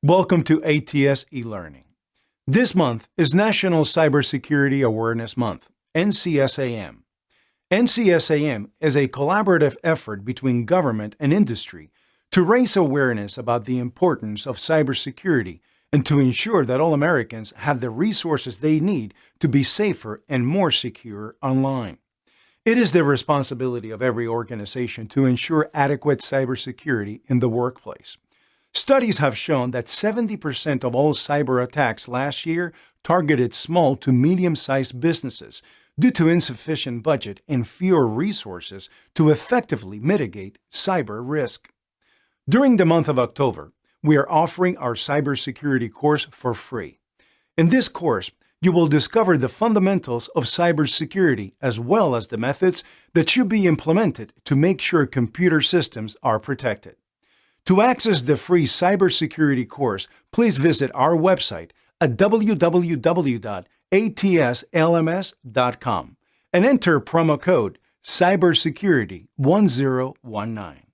Welcome to ATS eLearning. This month is National Cybersecurity Awareness Month, NCSAM. NCSAM is a collaborative effort between government and industry to raise awareness about the importance of cybersecurity and to ensure that all Americans have the resources they need to be safer and more secure online. It is the responsibility of every organization to ensure adequate cybersecurity in the workplace. Studies have shown that 70% of all cyber attacks last year targeted small to medium-sized businesses due to insufficient budget and fewer resources to effectively mitigate cyber risk. During the month of October, we are offering our cybersecurity course for free. In this course, you will discover the fundamentals of cybersecurity as well as the methods that should be implemented to make sure computer systems are protected. To access the free cybersecurity course, please visit our website at www.atslms.com and enter promo code cybersecurity1019.